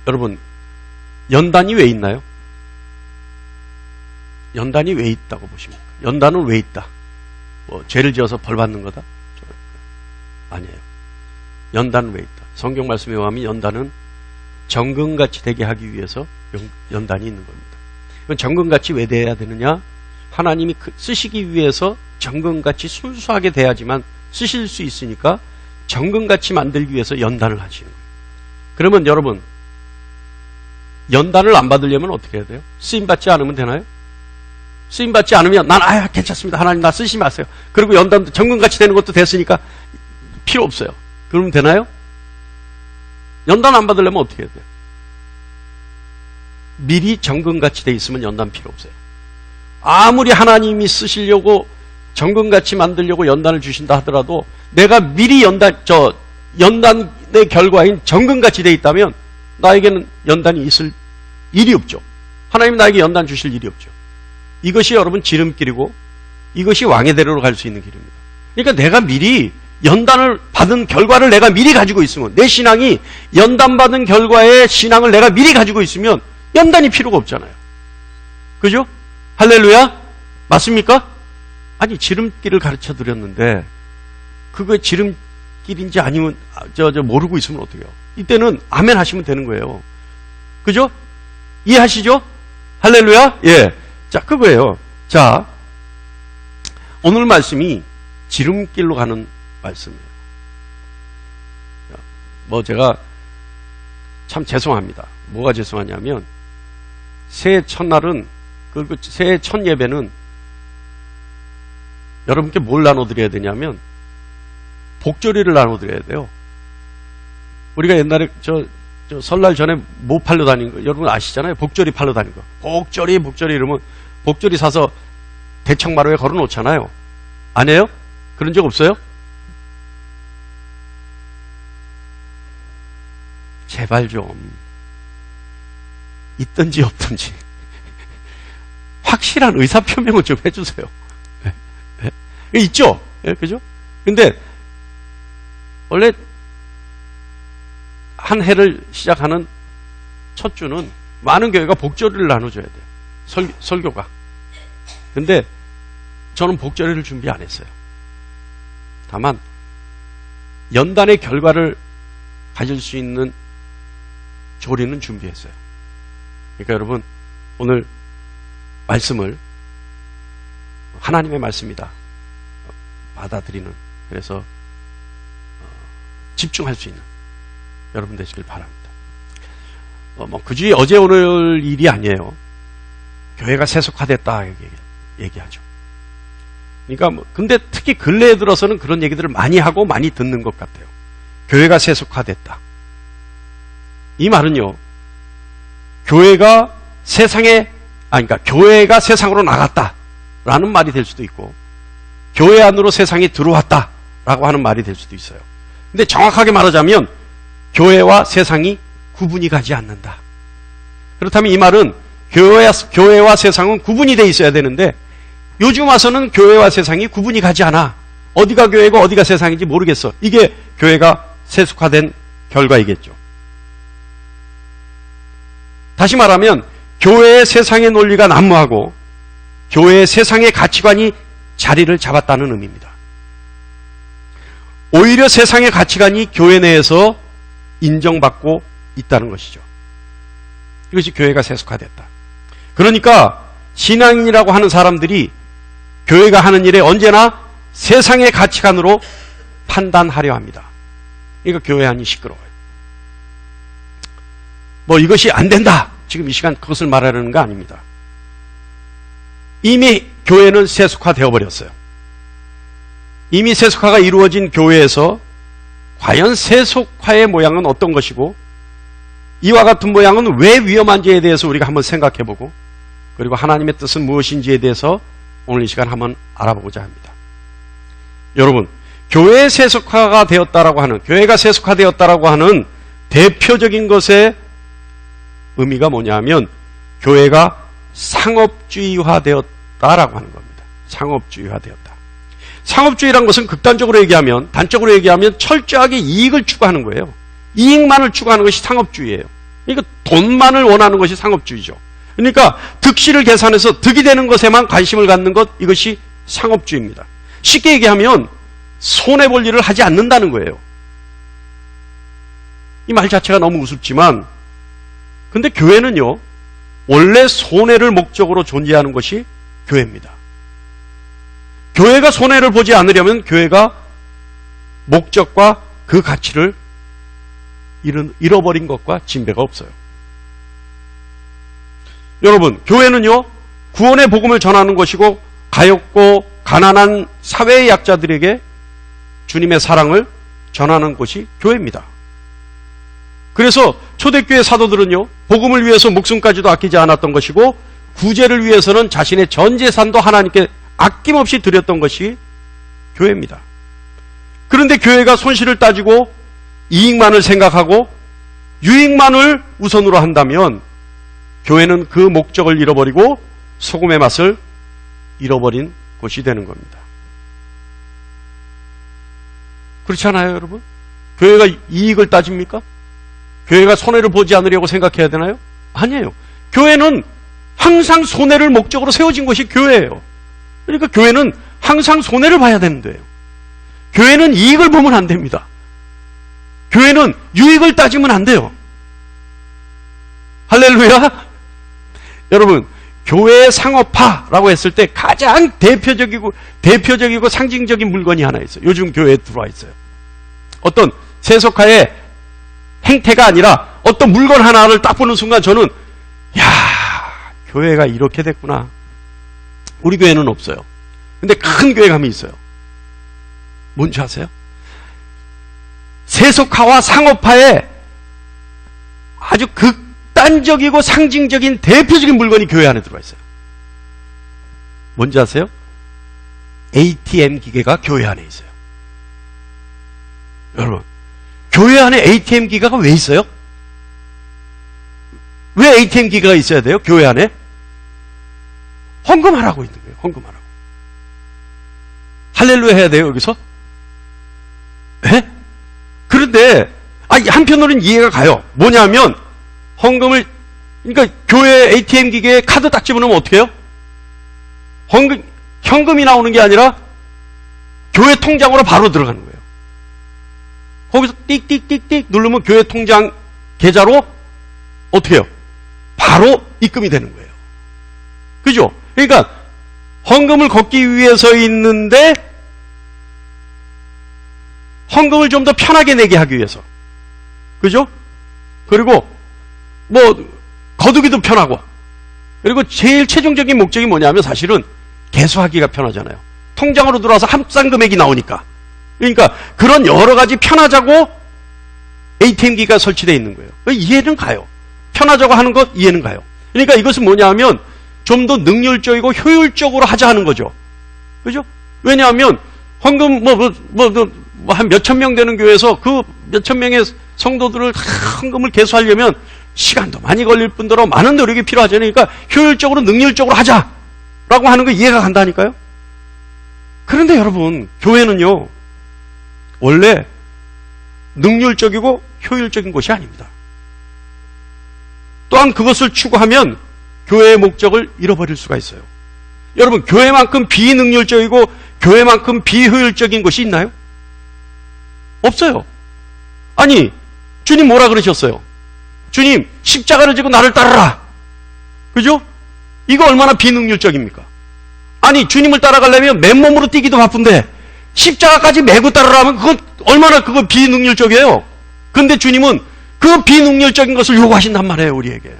여러분, 연단이 왜 있나요? 연단이 왜 있다고 보십니까? 연단은 왜 있다? 뭐 죄를 지어서 벌 받는 거다? 아니에요. 연단은 왜 있다? 성경 말씀에 의하면 연단은 정금같이 되게 하기 위해서 연단이 있는 겁니다. 그럼 정금같이 왜 돼야 되느냐? 하나님이 쓰시기 위해서 정금같이 순수하게 돼야지만 쓰실 수 있으니까 정금같이 만들기 위해서 연단을 하시는 거예요. 그러면 여러분, 연단을 안 받으려면 어떻게 해야 돼요? 쓰임받지 않으면 되나요? 쓰임받지 않으면 괜찮습니다. 하나님 나 쓰시지 마세요. 그리고 연단도 정금같이 되는 것도 됐으니까 필요 없어요. 그러면 되나요? 연단 안 받으려면 어떻게 해야 돼요? 미리 정금같이 돼 있으면 연단 필요 없어요. 아무리 하나님이 쓰시려고 정금같이 만들려고 연단을 주신다 하더라도 내가 미리 연단의 결과인 정금같이 돼 있다면 나에게는 연단이 있을 일이 없죠. 하나님 나에게 연단 주실 일이 없죠. 이것이 여러분 지름길이고 이것이 왕의 대로로 갈 수 있는 길입니다. 그러니까 내가 미리 연단을 받은 결과를 내가 미리 가지고 있으면, 내 신앙이 연단받은 결과의 신앙을 내가 미리 가지고 있으면 연단이 필요가 없잖아요. 그죠? 할렐루야? 맞습니까? 아니, 지름길을 가르쳐 드렸는데 그거 지름길인지 아니면 모르고 있으면 어떡해요? 이때는 아멘 하시면 되는 거예요. 그죠? 이해하시죠? 할렐루야? 예. 자, 그거예요. 자, 오늘 말씀이 지름길로 가는 말씀이에요. 제가 참 죄송합니다. 뭐가 죄송하냐면, 새해 첫날은, 그리고 새해 첫 예배는 여러분께 뭘 나눠드려야 되냐면, 복조리를 나눠드려야 돼요. 우리가 옛날에 설날 전에 뭐 팔러 다닌 거, 여러분 아시잖아요? 복조리 팔러 다닌 거. 복조리 이러면, 복조리 사서 대청마루에 걸어 놓잖아요. 안 해요? 그런 적 없어요? 제발 좀 있든지 없든지 확실한 의사표명을 좀 해주세요. 있죠? 그죠? 근데 원래 한 해를 시작하는 첫 주는 많은 교회가 복조리를 나눠줘야 돼요. 설교가. 근데 저는 복조리를 준비 안 했어요. 다만 연단의 결과를 가질 수 있는 조리는 준비했어요. 그러니까 여러분, 오늘 말씀을 하나님의 말씀이다 받아들이는, 그래서 집중할 수 있는 여러분 되시길 바랍니다. 굳이 어제 오늘 일이 아니에요. 교회가 세속화됐다 얘기하죠. 그러니까 근데 특히 근래에 들어서는 그런 얘기들을 많이 하고 많이 듣는 것 같아요. 교회가 세속화됐다. 이 말은요, 교회가 교회가 세상으로 나갔다라는 말이 될 수도 있고, 교회 안으로 세상이 들어왔다라고 하는 말이 될 수도 있어요. 근데 정확하게 말하자면 교회와 세상이 구분이 가지 않는다. 그렇다면 이 말은 교회와 세상은 구분이 돼 있어야 되는데, 요즘 와서는 교회와 세상이 구분이 가지 않아. 어디가 교회고 어디가 세상인지 모르겠어. 이게 교회가 세속화된 결과이겠죠. 다시 말하면 교회의 세상의 논리가 난무하고 교회의 세상의 가치관이 자리를 잡았다는 의미입니다. 오히려 세상의 가치관이 교회 내에서 인정받고 있다는 것이죠. 이것이 교회가 세속화됐다. 그러니까 신앙인이라고 하는 사람들이 교회가 하는 일에 언제나 세상의 가치관으로 판단하려 합니다. 그러니까 교회 안이 시끄러워요. 이것이 안 된다. 지금 이 시간 그것을 말하려는 거 아닙니다. 이미 교회는 세속화되어 버렸어요. 이미 세속화가 이루어진 교회에서 과연 세속화의 모양은 어떤 것이고, 이와 같은 모양은 왜 위험한지에 대해서 우리가 한번 생각해보고, 그리고 하나님의 뜻은 무엇인지에 대해서 오늘 이 시간 한번 알아보고자 합니다. 여러분, 교회가 세속화되었다라고 하는 대표적인 것의 의미가 뭐냐면, 교회가 상업주의화되었다라고 하는 겁니다. 상업주의화되었다. 상업주의란 것은 단적으로 얘기하면 철저하게 이익을 추구하는 거예요. 이익만을 추구하는 것이 상업주의예요. 그러니까 돈만을 원하는 것이 상업주의죠. 그러니까 득실을 계산해서 득이 되는 것에만 관심을 갖는 것, 이것이 상업주의입니다. 쉽게 얘기하면 손해볼 일을 하지 않는다는 거예요. 이 말 자체가 너무 우습지만, 근데 교회는요, 원래 손해를 목적으로 존재하는 것이 교회입니다. 교회가 손해를 보지 않으려면 교회가 목적과 그 가치를 잃어버린 것과 진배가 없어요. 여러분, 교회는요, 구원의 복음을 전하는 것이고 가엾고 가난한 사회의 약자들에게 주님의 사랑을 전하는 곳이 교회입니다. 그래서 초대교회 사도들은요, 복음을 위해서 목숨까지도 아끼지 않았던 것이고 구제를 위해서는 자신의 전 재산도 하나님께 아낌없이 드렸던 것이 교회입니다. 그런데 교회가 손실을 따지고 이익만을 생각하고 유익만을 우선으로 한다면 교회는 그 목적을 잃어버리고 소금의 맛을 잃어버린 곳이 되는 겁니다. 그렇지 않아요, 여러분? 교회가 이익을 따집니까? 교회가 손해를 보지 않으려고 생각해야 되나요? 아니에요. 교회는 항상 손해를 목적으로 세워진 것이 교회예요. 그러니까 교회는 항상 손해를 봐야 되는 거예요. 교회는 이익을 보면 안 됩니다. 교회는 유익을 따지면 안 돼요. 할렐루야! 여러분, 교회의 상업화라고 했을 때 가장 대표적이고 상징적인 물건이 하나 있어요. 요즘 교회에 들어와 있어요. 어떤 세속화의 행태가 아니라 어떤 물건 하나를 딱 보는 순간 저는 교회가 이렇게 됐구나. 우리 교회는 없어요. 근데 큰 교회 가면 있어요. 뭔지 아세요? 세속화와 상업화의 아주 극단적이고 상징적인 대표적인 물건이 교회 안에 들어와 있어요. 뭔지 아세요? ATM 기계가 교회 안에 있어요. 여러분, 교회 안에 ATM 기계가 왜 있어요? 왜 ATM 기계가 있어야 돼요? 교회 안에? 헌금하라고 있는 거예요. 헌금하라고. 할렐루야 해야 돼요, 여기서? 네? 그런데 한편으로는 이해가 가요. 뭐냐면 헌금을, 그러니까 교회 ATM 기계에 카드 딱 집어넣으면 어떻게 해요? 현금이 나오는 게 아니라 교회 통장으로 바로 들어가는 거예요. 거기서 띡띡띡띡 누르면 교회 통장 계좌로 어떻게 해요? 바로 입금이 되는 거예요. 그죠? 그러니까 헌금을 걷기 위해서 있는데 헌금을 좀 더 편하게 내게 하기 위해서. 그죠? 그리고 거두기도 편하고, 그리고 제일 최종적인 목적이 뭐냐면 사실은 개수하기가 편하잖아요. 통장으로 들어와서 합산 금액이 나오니까. 그러니까 그런 여러 가지 편하자고 ATM 기가 설치되어 있는 거예요. 이해는 가요. 편하자고 하는 것 이해는 가요. 그러니까 이것은 뭐냐면 좀 더 능률적이고 효율적으로 하자 하는 거죠. 그죠? 왜냐하면 헌금 한 몇천 명 되는 교회에서 그 몇천 명의 성도들을 헌금을 개수하려면 시간도 많이 걸릴 뿐더러 많은 노력이 필요하잖아요. 그러니까 효율적으로 능률적으로 하자라고 하는 거 이해가 간다니까요. 그런데 여러분, 교회는요 원래 능률적이고 효율적인 것이 아닙니다. 또한 그것을 추구하면 교회의 목적을 잃어버릴 수가 있어요. 여러분, 교회만큼 비능률적이고 교회만큼 비효율적인 것이 있나요? 없어요. 아니, 주님 뭐라 그러셨어요? 주님, 십자가를 지고 나를 따르라. 그죠? 이거 얼마나 비능률적입니까? 아니, 주님을 따라가려면 맨몸으로 뛰기도 바쁜데 십자가까지 메고 따르라면 그건 얼마나 그거 비능률적이에요. 근데 주님은 그 비능률적인 것을 요구하신단 말이에요, 우리에게.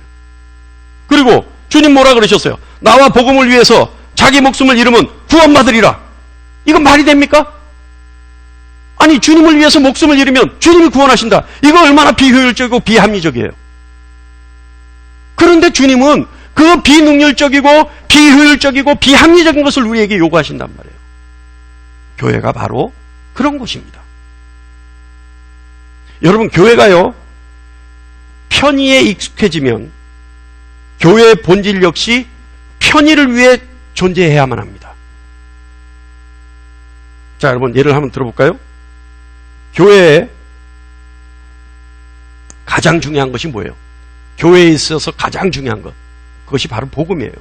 그리고 주님 뭐라 그러셨어요? 나와 복음을 위해서 자기 목숨을 잃으면 구원받으리라. 이건 말이 됩니까? 아니, 주님을 위해서 목숨을 잃으면 주님이 구원하신다. 이거 얼마나 비효율적이고 비합리적이에요. 그런데 주님은 그 비능률적이고 비효율적이고 비합리적인 것을 우리에게 요구하신단 말이에요. 교회가 바로 그런 곳입니다. 여러분, 교회가요 편의에 익숙해지면 교회의 본질 역시 편의를 위해 존재해야만 합니다. 자, 여러분, 예를 한번 들어볼까요? 교회에 가장 중요한 것이 뭐예요? 교회에 있어서 가장 중요한 것. 그것이 바로 복음이에요.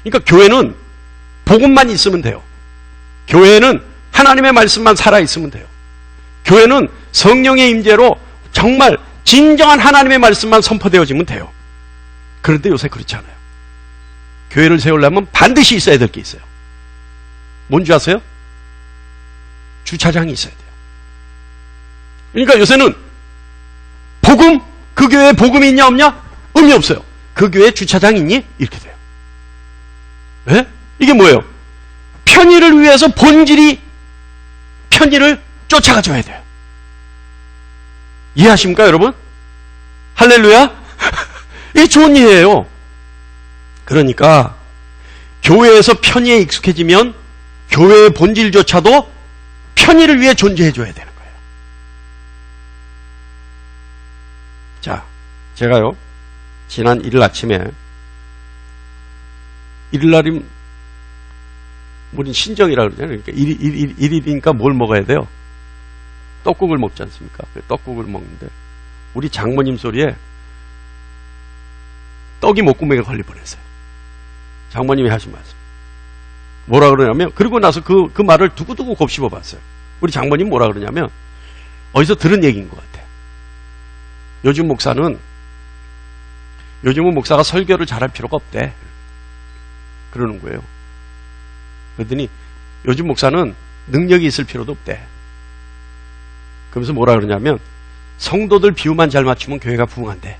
그러니까 교회는 복음만 있으면 돼요. 교회는 하나님의 말씀만 살아있으면 돼요. 교회는 성령의 임재로 정말 진정한 하나님의 말씀만 선포되어지면 돼요. 그런데 요새 그렇지 않아요. 교회를 세우려면 반드시 있어야 될 게 있어요. 뭔지 아세요? 주차장이 있어야 돼요. 그러니까 요새는 복음, 그 교회에 복음이 있냐 없냐? 의미 없어요. 그 교회에 주차장이 있니? 이렇게 돼요. 네? 이게 뭐예요? 편의를 위해서 본질이 편의를 쫓아가줘야 돼요. 이해하십니까, 여러분? 할렐루야? 이게 좋은 이해예요. 그러니까 교회에서 편의에 익숙해지면 교회의 본질조차도 편의를 위해 존재해줘야 되는 거예요. 자, 제가요, 지난 1일 아침에, 1일날이면 우린 신정이라고 그러잖아요. 그러니까 1일이니까 뭘 먹어야 돼요? 떡국을 먹지 않습니까? 떡국을 먹는데 우리 장모님 소리에 떡이 목구멍에 걸릴 뻔했어요. 장모님이 하신 말씀. 뭐라 그러냐면, 그리고 나서 그 말을 두고두고 곱씹어 봤어요. 우리 장모님 뭐라 그러냐면, 어디서 들은 얘기인 것 같아요. 요즘은 목사가 설교를 잘할 필요가 없대. 그러는 거예요. 그랬더니 요즘 목사는 능력이 있을 필요도 없대. 그러면서 뭐라 그러냐면, 성도들 비유만 잘 맞추면 교회가 부흥한대.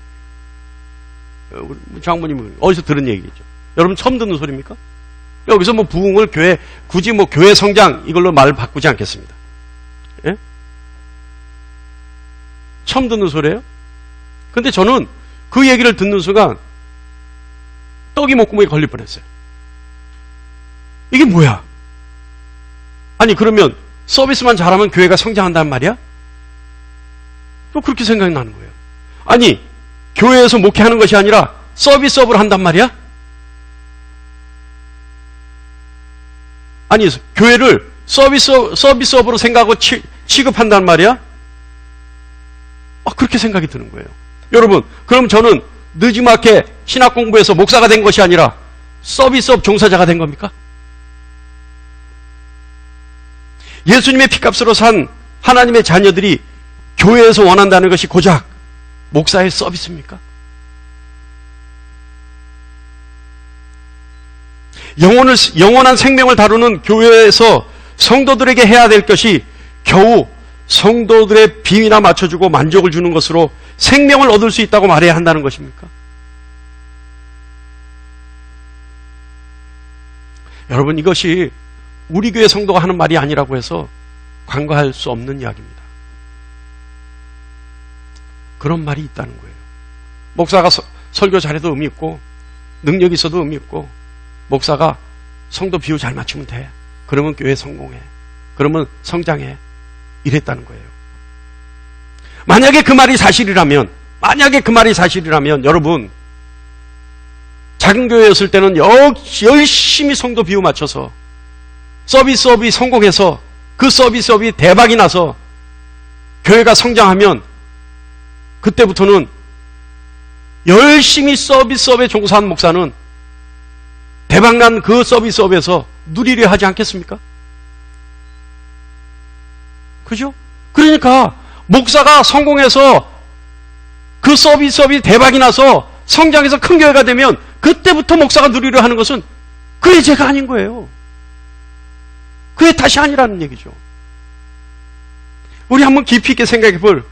장모님은 어디서 들은 얘기죠. 여러분 처음 듣는 소리입니까? 여기서 뭐 부흥을 굳이 뭐 교회 성장 이걸로 말을 바꾸지 않겠습니다. 예? 처음 듣는 소리예요? 근데 저는 그 얘기를 듣는 순간 떡이 목구멍에 걸릴 뻔했어요. 이게 뭐야? 아니 그러면 서비스만 잘하면 교회가 성장한단 말이야? 또 그렇게 생각이 나는 거예요. 아니 교회에서 목회하는 것이 아니라 서비스업을 한단 말이야? 아니 교회를 서비스업으로 생각하고 취급한단 말이야? 그렇게 생각이 드는 거예요. 여러분 그럼 저는 느지막게 신학 공부해서 목사가 된 것이 아니라 서비스업 종사자가 된 겁니까? 예수님의 피값으로 산 하나님의 자녀들이 교회에서 원한다는 것이 고작 목사의 서비스입니까? 영원한 생명을 다루는 교회에서 성도들에게 해야 될 것이 겨우 성도들의 비위나 맞춰주고 만족을 주는 것으로 생명을 얻을 수 있다고 말해야 한다는 것입니까? 여러분 이것이 우리 교회 성도가 하는 말이 아니라고 해서 간과할 수 없는 이야기입니다. 그런 말이 있다는 거예요. 목사가 설교 잘해도 의미 있고 능력이 있어도 의미 있고 목사가 성도 비유 잘 맞추면 돼. 그러면 교회 성공해. 그러면 성장해. 이랬다는 거예요. 만약에 그 말이 사실이라면 여러분 작은 교회였을 때는 열심히 성도 비유 맞춰서 서비스업이 성공해서 그 서비스업이 대박이 나서 교회가 성장하면 그때부터는 열심히 서비스업에 종사한 목사는 대박난 그 서비스업에서 누리려 하지 않겠습니까? 그죠? 그러니까 목사가 성공해서 그 서비스업이 대박이 나서 성장해서 큰 교회가 되면 그때부터 목사가 누리려 하는 것은 그의 죄가 아닌 거예요. 그의 탓이 아니라는 얘기죠. 우리 한번 깊이 있게 생각해 볼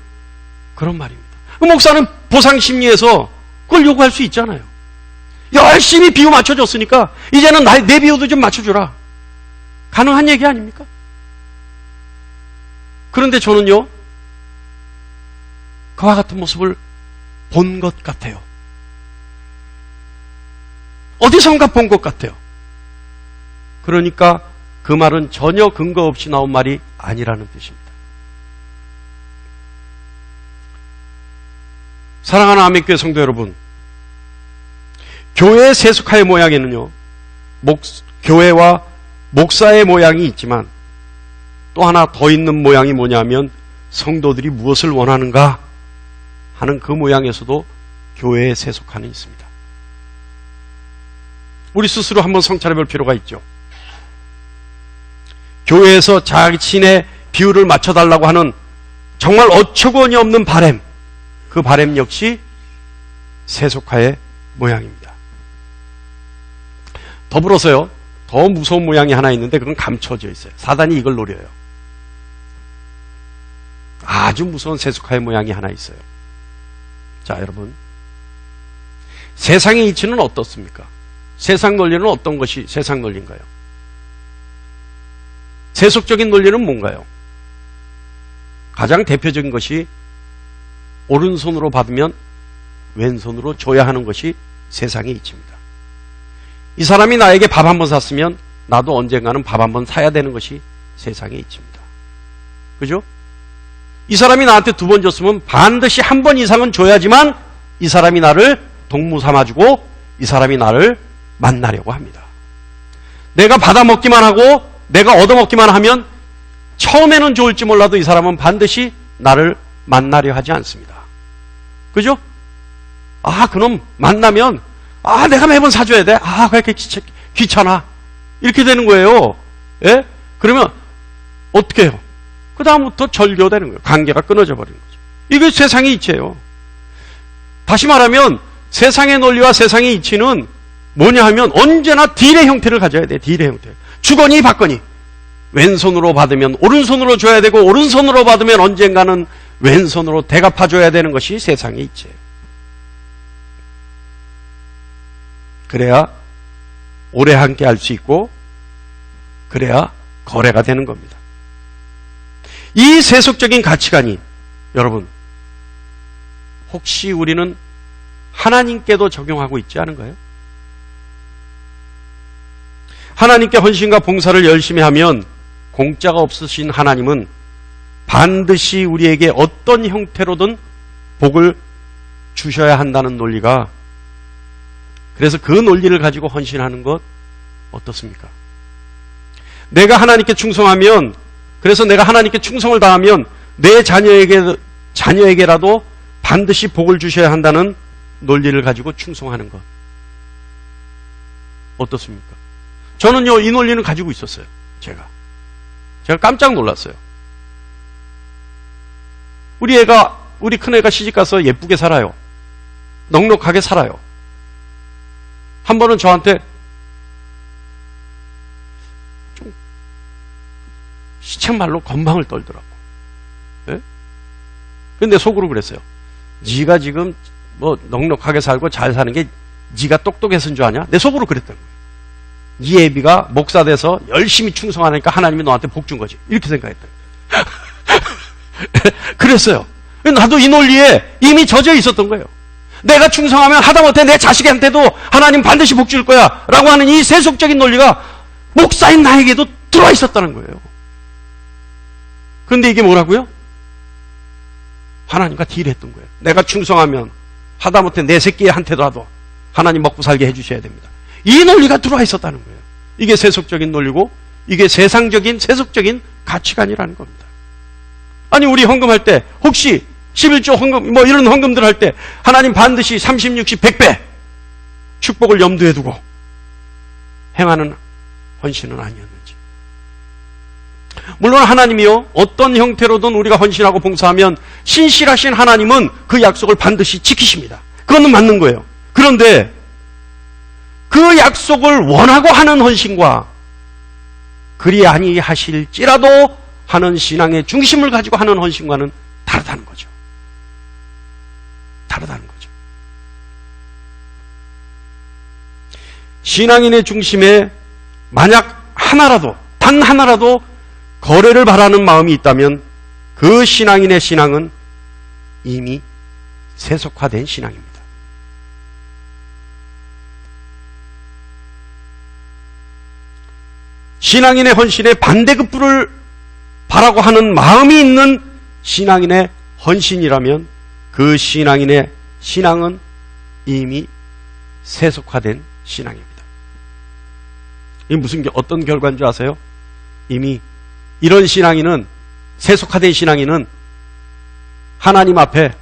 그런 말입니다. 목사는 보상심리에서 그걸 요구할 수 있잖아요. 열심히 비유 맞춰줬으니까 이제는 내 비유도 좀 맞춰주라. 가능한 얘기 아닙니까? 그런데 저는요 그와 같은 모습을 본 것 같아요. 어디선가 본 것 같아요. 그러니까 그 말은 전혀 근거 없이 나온 말이 아니라는 뜻입니다. 사랑하는 아멘교회 성도 여러분, 교회의 세속화의 모양에는요 교회와 목사의 모양이 있지만 또 하나 더 있는 모양이 뭐냐면 성도들이 무엇을 원하는가 하는 그 모양에서도 교회에 세속화는 있습니다. 우리 스스로 한번 성찰해 볼 필요가 있죠. 교회에서 자신의 비율을 맞춰달라고 하는 정말 어처구니 없는 바램, 그 바램 역시 세속화의 모양입니다. 더불어서요, 더 무서운 모양이 하나 있는데 그건 감춰져 있어요. 사단이 이걸 노려요. 아주 무서운 세속화의 모양이 하나 있어요. 자, 여러분, 세상의 이치는 어떻습니까? 세상 논리는 어떤 것이 세상 논리인가요? 세속적인 논리는 뭔가요? 가장 대표적인 것이 오른손으로 받으면 왼손으로 줘야 하는 것이 세상의 이치입니다. 이 사람이 나에게 밥 한 번 샀으면 나도 언젠가는 밥 한 번 사야 되는 것이 세상의 이치입니다. 그죠? 이 사람이 나한테 2번 줬으면 반드시 한 번 이상은 줘야지만 이 사람이 나를 동무 삼아주고 이 사람이 나를 만나려고 합니다. 내가 받아먹기만 하고 내가 얻어먹기만 하면 처음에는 좋을지 몰라도 이 사람은 반드시 나를 만나려 하지 않습니다. 그죠? 아, 그놈 만나면 내가 매번 사줘야 돼. 왜 이렇게 귀찮아. 이렇게 되는 거예요. 예? 그러면 어떻게 해요? 그 다음부터 절교되는 거예요. 관계가 끊어져 버리는 거죠. 이게 세상의 이치예요. 다시 말하면 세상의 논리와 세상의 이치는 뭐냐 하면 언제나 딜의 형태를 가져야 돼요. 딜의 형태. 주거니 받거니. 왼손으로 받으면 오른손으로 줘야 되고 오른손으로 받으면 언젠가는 왼손으로 대갚아줘야 되는 것이 세상의 이치예요. 그래야 오래 함께 할 수 있고 그래야 거래가 되는 겁니다. 이 세속적인 가치관이 여러분 혹시 우리는 하나님께도 적용하고 있지 않은가요? 하나님께 헌신과 봉사를 열심히 하면 공짜가 없으신 하나님은 반드시 우리에게 어떤 형태로든 복을 주셔야 한다는 논리가, 그래서 그 논리를 가지고 헌신하는 것 어떻습니까? 내가 하나님께 충성하면, 그래서 내가 하나님께 충성을 다하면 내 자녀에게라도 반드시 복을 주셔야 한다는 논리를 가지고 충성하는 것 어떻습니까? 저는요, 이 논리는 가지고 있었어요. 제가 깜짝 놀랐어요. 우리 큰애가 시집가서 예쁘게 살아요. 넉넉하게 살아요. 한 번은 저한테 좀 시쳇말로 건방을 떨더라고. 예? 근데 속으로 그랬어요. 네가 지금 뭐 넉넉하게 살고 잘 사는 게 네가 똑똑해서인 줄 아냐? 내 속으로 그랬다는 거예요. 네 애비가 목사 돼서 열심히 충성하니까 하나님이 너한테 복 준 거지. 이렇게 생각했다. 그랬어요. 나도 이 논리에 이미 젖어 있었던 거예요. 내가 충성하면 하다못해 내 자식한테도 하나님 반드시 복 줄 거야 라고 하는 이 세속적인 논리가 목사인 나에게도 들어와 있었다는 거예요. 그런데 이게 뭐라고요? 하나님과 딜했던 거예요. 내가 충성하면 하다못해 내 새끼한테라도 하나님 먹고 살게 해주셔야 됩니다. 이 논리가 들어와 있었다는 거예요. 이게 세속적인 논리고 이게 세상적인 세속적인 가치관이라는 겁니다. 아니, 우리 헌금할 때 혹시 11조 헌금 뭐 이런 헌금들 할 때 하나님 반드시 30, 60, 100배 축복을 염두에 두고 행하는 헌신은 아니었는지. 물론 하나님이요, 어떤 형태로든 우리가 헌신하고 봉사하면 신실하신 하나님은 그 약속을 반드시 지키십니다. 그거는 맞는 거예요. 그런데 그 약속을 원하고 하는 헌신과 그리 아니하실지라도 하는 신앙의 중심을 가지고 하는 헌신과는 다르다는 거죠. 다르다는 거죠. 신앙인의 중심에 만약 하나라도, 단 하나라도 거래를 바라는 마음이 있다면 그 신앙인의 신앙은 이미 세속화된 신앙입니다. 신앙인의 헌신에 반대급부를 바라고 하는 마음이 있는 신앙인의 헌신이라면 그 신앙인의 신앙은 이미 세속화된 신앙입니다. 이 어떤 결과인 줄 아세요? 이미 이런 신앙인은, 세속화된 신앙인은 하나님 앞에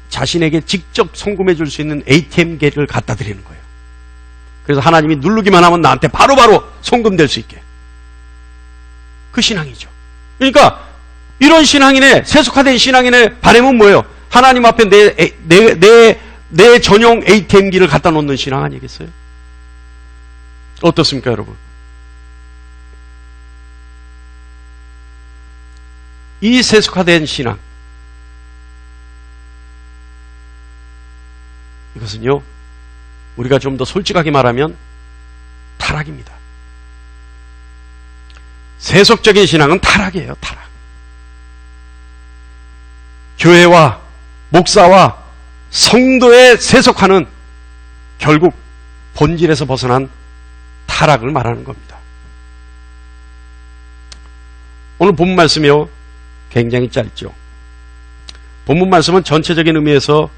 자신에게 직접 송금해 줄 수 있는 ATM기를 갖다 드리는 거예요. 그래서 하나님이 누르기만 하면 나한테 바로바로 송금될 수 있게. 그 신앙이죠. 그러니까 이런 신앙인의, 세속화된 신앙인의 바람은 뭐예요? 하나님 앞에 내 전용 ATM기를 갖다 놓는 신앙 아니겠어요? 어떻습니까, 여러분? 이 세속화된 신앙, 이것은요, 우리가 좀 더 솔직하게 말하면 타락입니다. 세속적인 신앙은 타락이에요, 타락. 교회와 목사와 성도의 세속화는 결국 본질에서 벗어난 타락을 말하는 겁니다. 오늘 본문 말씀이요, 굉장히 짧죠. 본문 말씀은 전체적인 의미에서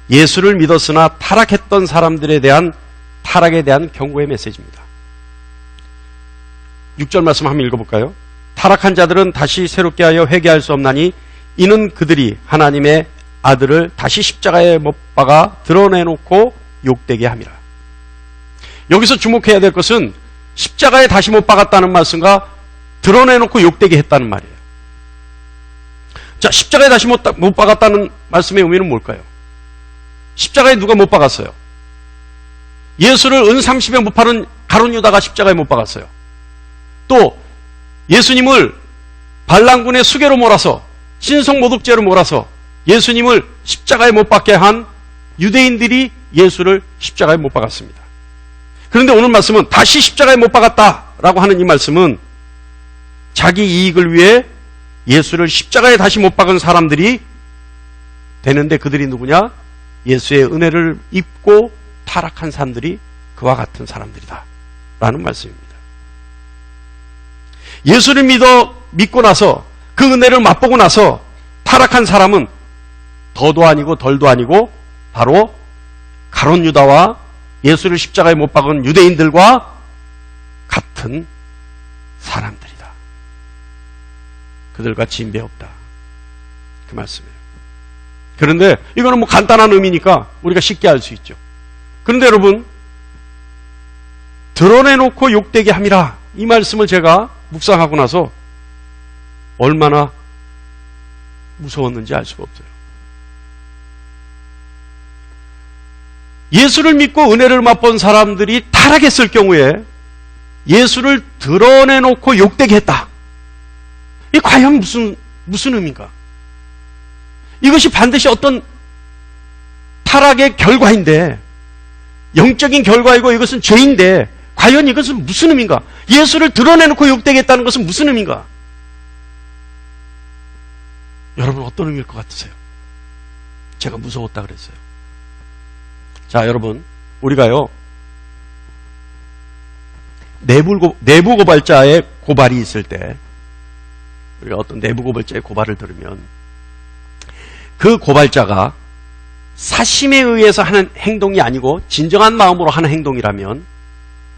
예수를 믿었으나 타락했던 사람들에 대한 타락에 대한 경고의 메시지입니다. 6절 말씀 한번 읽어볼까요? 타락한 자들은 다시 새롭게 하여 회개할 수 없나니 이는 그들이 하나님의 아들을 다시 십자가에 못 박아 드러내놓고 욕되게 함이라. 여기서 주목해야 될 것은 십자가에 다시 못 박았다는 말씀과 드러내놓고 욕되게 했다는 말이에요. 자, 십자가에 다시 못 박았다는 말씀의 의미는 뭘까요? 십자가에 누가 못 박았어요? 예수를 은 30에 못 파는 가룟 유다가 십자가에 못 박았어요. 또 예수님을 반란군의 수괴로 몰아서 신성모독죄로 몰아서 예수님을 십자가에 못 박게 한 유대인들이 예수를 십자가에 못 박았습니다. 그런데 오늘 말씀은 다시 십자가에 못 박았다라고 하는 이 말씀은 자기 이익을 위해 예수를 십자가에 다시 못 박은 사람들이 되는데, 그들이 누구냐? 예수의 은혜를 입고 타락한 사람들이 그와 같은 사람들이다 라는 말씀입니다. 예수를 믿고 나서 그 은혜를 맛보고 나서 타락한 사람은 더도 아니고 덜도 아니고 바로 가룟 유다와 예수를 십자가에 못 박은 유대인들과 같은 사람들이다. 그들과 진배 없다. 그 말씀이에요. 그런데 이거는 뭐 간단한 의미니까 우리가 쉽게 알 수 있죠. 그런데 여러분, 드러내놓고 욕되게 함이라, 이 말씀을 제가 묵상하고 나서 얼마나 무서웠는지 알 수가 없어요. 예수를 믿고 은혜를 맛본 사람들이 타락했을 경우에 예수를 드러내놓고 욕되게 했다. 이게 과연 무슨 의미인가? 이것이 반드시 어떤 타락의 결과인데, 영적인 결과이고 이것은 죄인데, 과연 이것은 무슨 의미인가? 예수를 드러내놓고 욕되게 했다는 것은 무슨 의미인가? 여러분, 어떤 의미일 것 같으세요? 제가 무서웠다 그랬어요. 자, 여러분, 우리가요, 내부 고발자의 고발이 있을 때, 우리가 어떤 내부 고발자의 고발을 들으면 그 고발자가 사심에 의해서 하는 행동이 아니고 진정한 마음으로 하는 행동이라면,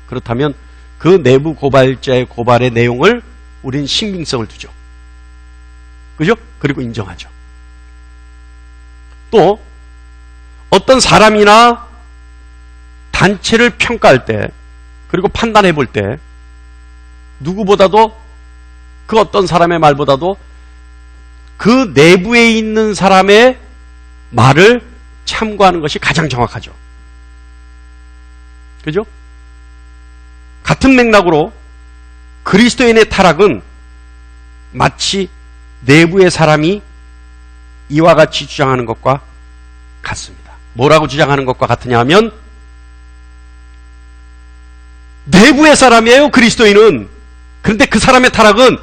그렇다면 그 내부 고발자의 고발의 내용을 우리는 신빙성을 두죠. 그죠? 그리고 인정하죠. 또 어떤 사람이나 단체를 평가할 때, 그리고 판단해 볼 때 누구보다도, 그 어떤 사람의 말보다도 그 내부에 있는 사람의 말을 참고하는 것이 가장 정확하죠. 그죠? 같은 맥락으로 그리스도인의 타락은 마치 내부의 사람이 이와 같이 주장하는 것과 같습니다. 뭐라고 주장하는 것과 같으냐 하면, 내부의 사람이에요, 그리스도인은. 그런데 그 사람의 타락은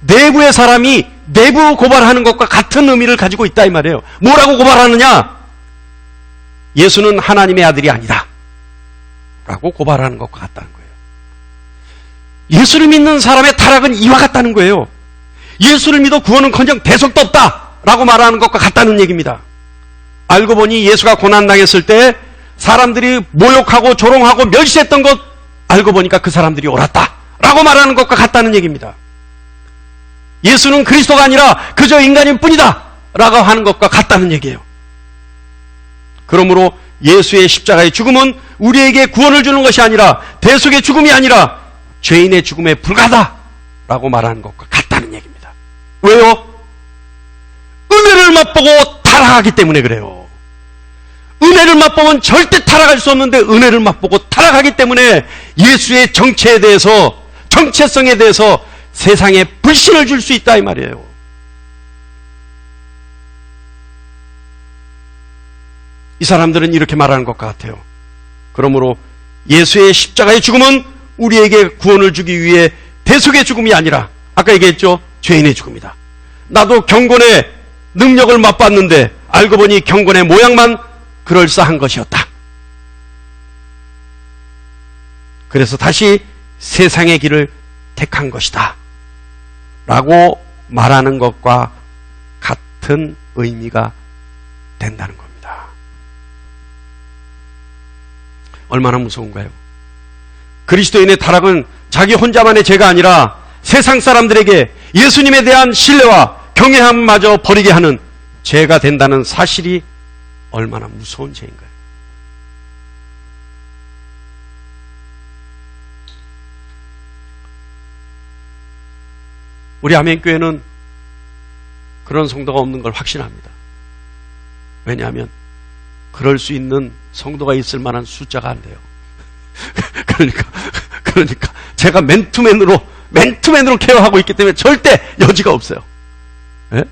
내부의 사람이 내부 고발하는 것과 같은 의미를 가지고 있다 이 말이에요. 뭐라고 고발하느냐? 예수는 하나님의 아들이 아니다 라고 고발하는 것과 같다는 거예요. 예수를 믿는 사람의 타락은 이와 같다는 거예요. 예수를 믿어 구원은커녕 대속도 없다 라고 말하는 것과 같다는 얘기입니다. 알고 보니 예수가 고난당했을 때 사람들이 모욕하고 조롱하고 멸시했던 것, 알고 보니까 그 사람들이 옳았다 라고 말하는 것과 같다는 얘기입니다. 예수는 그리스도가 아니라 그저 인간일 뿐이다 라고 하는 것과 같다는 얘기예요. 그러므로 예수의 십자가의 죽음은 우리에게 구원을 주는 것이 아니라, 대속의 죽음이 아니라 죄인의 죽음에 불과하다라고 말하는 것과 같다는 얘기입니다. 왜요? 은혜를 맛보고 타락하기 때문에 그래요. 은혜를 맛보면 절대 타락할 수 없는데 은혜를 맛보고 타락하기 때문에 예수의 정체에 대해서, 정체성에 대해서 세상에 불신을 줄 수 있다 이 말이에요. 이 사람들은 이렇게 말하는 것과 같아요. 그러므로 예수의 십자가의 죽음은 우리에게 구원을 주기 위해 대속의 죽음이 아니라, 아까 얘기했죠, 죄인의 죽음이다. 나도 경건의 능력을 맛봤는데 알고 보니 경건의 모양만 그럴싸한 것이었다. 그래서 다시 세상의 길을 택한 것이다 라고 말하는 것과 같은 의미가 된다는 겁니다. 얼마나 무서운가요? 그리스도인의 타락은 자기 혼자만의 죄가 아니라 세상 사람들에게 예수님에 대한 신뢰와 경외함마저 버리게 하는 죄가 된다는 사실이 얼마나 무서운 죄인가요? 우리 아멘교회는 그런 성도가 없는 걸 확신합니다. 왜냐하면 그럴 수 있는 성도가 있을 만한 숫자가 안 돼요. 그러니까 제가 맨투맨으로 케어하고 있기 때문에 절대 여지가 없어요. 네?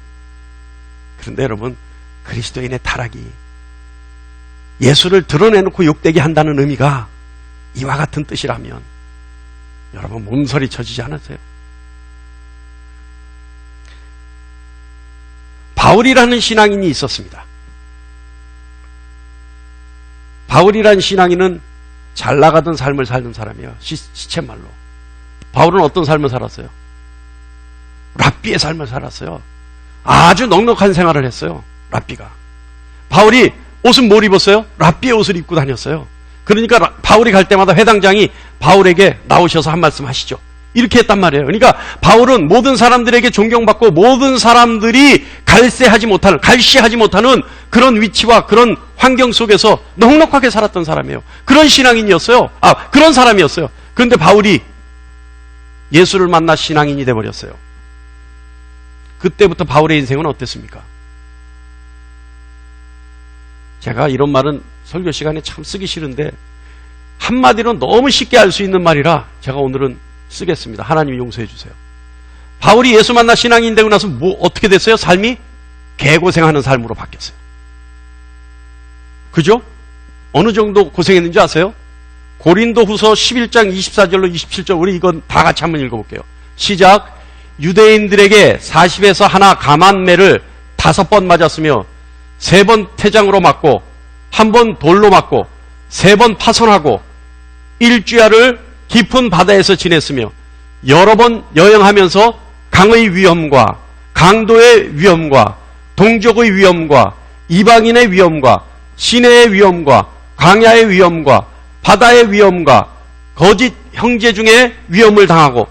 그런데 여러분, 그리스도인의 타락이 예수를 드러내놓고 욕되게 한다는 의미가 이와 같은 뜻이라면 여러분 몸서리 쳐지지 않으세요? 바울이라는 신앙인이 있었습니다. 바울이라는 신앙인은 잘 나가던 삶을 살던 사람이에요. 시쳇말로. 바울은 어떤 삶을 살았어요? 랍비의 삶을 살았어요. 아주 넉넉한 생활을 했어요. 랍비가. 바울이 옷은 뭘 입었어요? 랍비의 옷을 입고 다녔어요. 그러니까 바울이 갈 때마다 회당장이 바울에게 나오셔서 한 말씀 하시죠. 이렇게 했단 말이에요. 그러니까 바울은 모든 사람들에게 존경받고 모든 사람들이 갈시하지 못하는 그런 위치와 그런 환경 속에서 넉넉하게 살았던 사람이에요. 그런 신앙인이었어요. 그런 사람이었어요. 그런데 바울이 예수를 만나 신앙인이 돼버렸어요. 그때부터 바울의 인생은 어땠습니까? 제가 이런 말은 설교 시간에 참 쓰기 싫은데 한마디로 너무 쉽게 알 수 있는 말이라 제가 오늘은 쓰겠습니다. 하나님 용서해 주세요. 바울이 예수 만나 신앙인 되고 나서 어떻게 됐어요? 삶이 개고생하는 삶으로 바뀌었어요. 그죠? 어느 정도 고생했는지 아세요? 고린도후서 11장 24절로 27절, 우리 이건 다 같이 한번 읽어볼게요. 시작. 유대인들에게 40에서 하나 감한매를 5번 맞았으며 3번 태장으로 맞고 1번 돌로 맞고 3번 파손하고 1주야를 깊은 바다에서 지냈으며 여러 번 여행하면서 강의 위험과 강도의 위험과 동족의 위험과 이방인의 위험과 시내의 위험과 광야의 위험과 바다의 위험과 거짓 형제 중에 위험을 당하고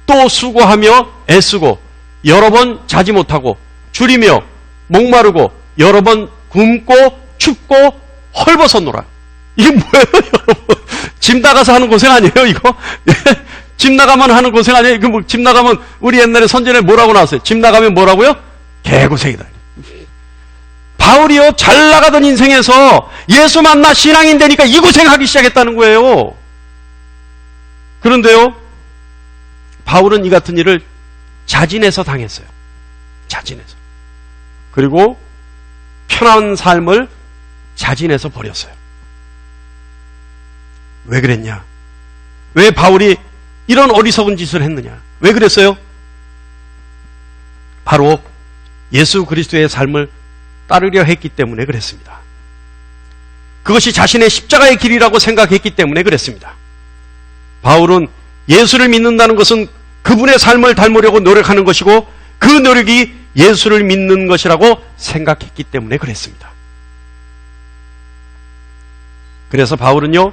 또 수고하며 애쓰고 여러 번 자지 못하고 줄이며 목마르고 여러 번 굶고 춥고 헐벗었노라. 이게 뭐예요, 여러분? 집 나가서 하는 고생 아니에요, 이거? 집 나가면 하는 고생 아니에요? 집 나가면 우리 옛날에 선전에 뭐라고 나왔어요? 집 나가면 뭐라고요? 개고생이다. 바울이요, 잘 나가던 인생에서 예수 만나 신앙인 되니까 이 고생하기 시작했다는 거예요. 그런데요, 바울은 이 같은 일을 자진해서 당했어요. 자진해서. 그리고 편한 삶을 자진해서 버렸어요. 왜 그랬냐? 왜 바울이 이런 어리석은 짓을 했느냐? 왜 그랬어요? 바로 예수 그리스도의 삶을 따르려 했기 때문에 그랬습니다. 그것이 자신의 십자가의 길이라고 생각했기 때문에 그랬습니다. 바울은 예수를 믿는다는 것은 그분의 삶을 닮으려고 노력하는 것이고 그 노력이 예수를 믿는 것이라고 생각했기 때문에 그랬습니다. 그래서 바울은요,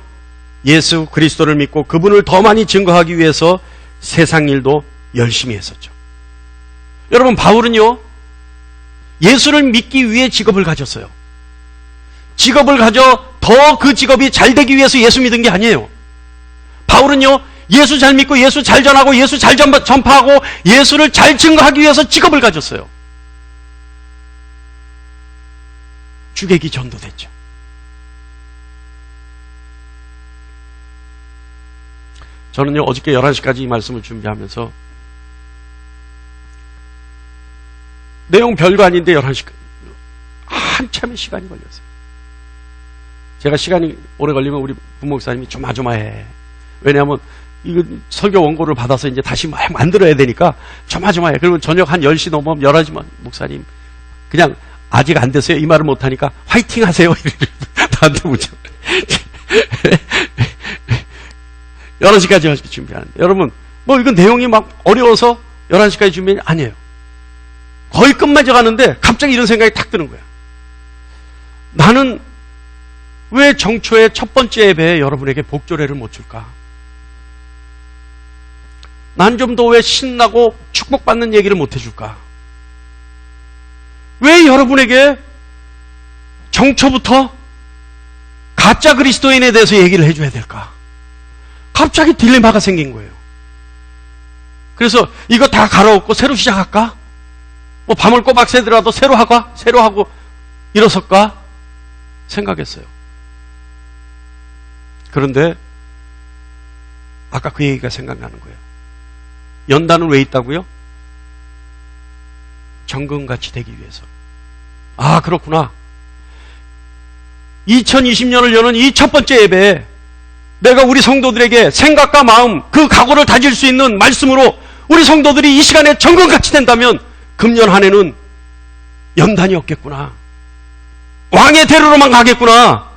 예수 그리스도를 믿고 그분을 더 많이 증거하기 위해서 세상 일도 열심히 했었죠. 여러분, 바울은요, 예수를 믿기 위해 직업을 가졌어요. 직업을 가져 더 그 직업이 잘 되기 위해서 예수 믿은 게 아니에요. 바울은요, 예수 잘 믿고 예수 잘 전하고 예수 잘 전파하고 예수를 잘 증거하기 위해서 직업을 가졌어요. 주객이 전도됐죠. 저는요, 어저께 11시까지 이 말씀을 준비하면서 내용 별거 아닌데 11시까지 한참의 시간이 걸렸어요. 제가 시간이 오래 걸리면 우리 부목사님이 조마조마해. 왜냐하면 이거 설교 원고를 받아서 이제 다시 막 만들어야 되니까 조마조마해. 그러면 저녁 한 10시 넘으면 11시만 목사님 그냥 아직 안 됐어요. 이 말을 못하니까 화이팅 하세요. 나한테 문자. 11시까지 준비하는데. 여러분, 뭐 이건 내용이 막 어려워서 11시까지 준비는 아니에요. 거의 끝맺어 가는데 갑자기 이런 생각이 탁 드는 거야. 나는 왜 정초의 첫 번째 예배에 여러분에게 복조례를 못 줄까? 난 좀 더 왜 신나고 축복받는 얘기를 못 해줄까? 왜 여러분에게 정초부터 가짜 그리스도인에 대해서 얘기를 해줘야 될까? 갑자기 딜레마가 생긴 거예요. 그래서 이거 다 갈아엎고 새로 시작할까? 뭐 밤을 꼬박 새더라도 새로 하고 일어설까? 생각했어요. 그런데 아까 그 얘기가 생각나는 거예요. 연단은 왜 있다고요? 정금같이 되기 위해서. 아, 그렇구나. 2020년을 여는 이 첫 번째 예배에 내가 우리 성도들에게 생각과 마음, 그 각오를 다질 수 있는 말씀으로 우리 성도들이 이 시간에 정금같이 된다면 금년 한 해는 연단이 없겠구나. 왕의 대로로만 가겠구나.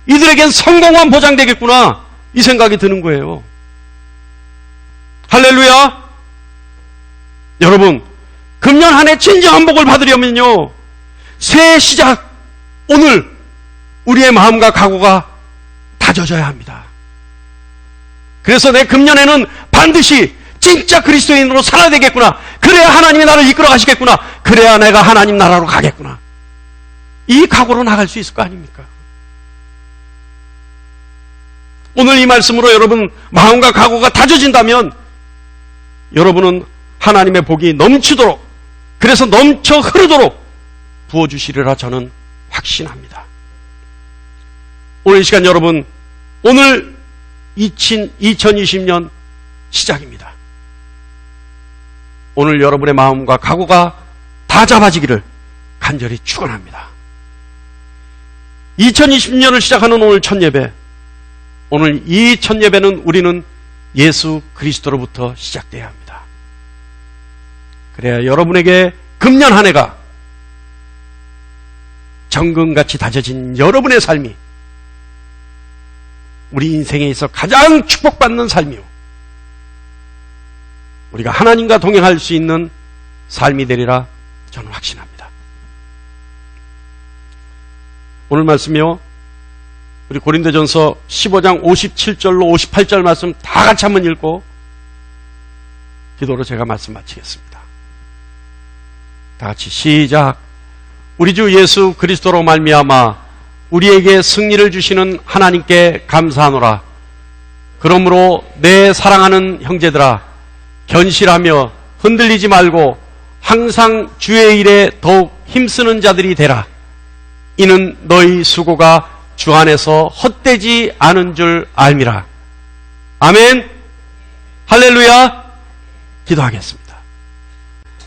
이들에겐 성공만 보장되겠구나. 이 생각이 드는 거예요. 할렐루야. 여러분, 금년 한 해 진정한 복을 받으려면요, 새 시작, 오늘 우리의 마음과 각오가 다져져야 합니다. 그래서 내 금년에는 반드시 진짜 그리스도인으로 살아야 되겠구나. 그래야 하나님이 나를 이끌어 가시겠구나. 그래야 내가 하나님 나라로 가겠구나. 이 각오로 나갈 수 있을 거 아닙니까? 오늘 이 말씀으로 여러분 마음과 각오가 다져진다면 여러분은 하나님의 복이 넘치도록, 그래서 넘쳐 흐르도록 부어주시리라 저는 확신합니다. 오늘 이 시간 여러분, 오늘 2020년 시작입니다. 오늘 여러분의 마음과 각오가 다 잡아지기를 간절히 축원합니다. 2020년을 시작하는 오늘 첫 예배, 오늘 이 첫 예배는 우리는 예수 그리스도로부터 시작돼야 합니다. 그래야 여러분에게 금년 한 해가 정금같이 다져진 여러분의 삶이 우리 인생에 있어 가장 축복받는 삶이요, 우리가 하나님과 동행할 수 있는 삶이 되리라 저는 확신합니다. 오늘 말씀이요, 우리 고린도전서 15장 57절로 58절 말씀 다 같이 한번 읽고 기도로 제가 말씀 마치겠습니다. 다 같이 시작. 우리 주 예수 그리스도로 말미암아 우리에게 승리를 주시는 하나님께 감사하노라. 그러므로 내 사랑하는 형제들아, 견실하며 흔들리지 말고 항상 주의 일에 더욱 힘쓰는 자들이 되라. 이는 너희 수고가 주 안에서 헛되지 않은 줄 알미라. 아멘. 할렐루야. 기도하겠습니다.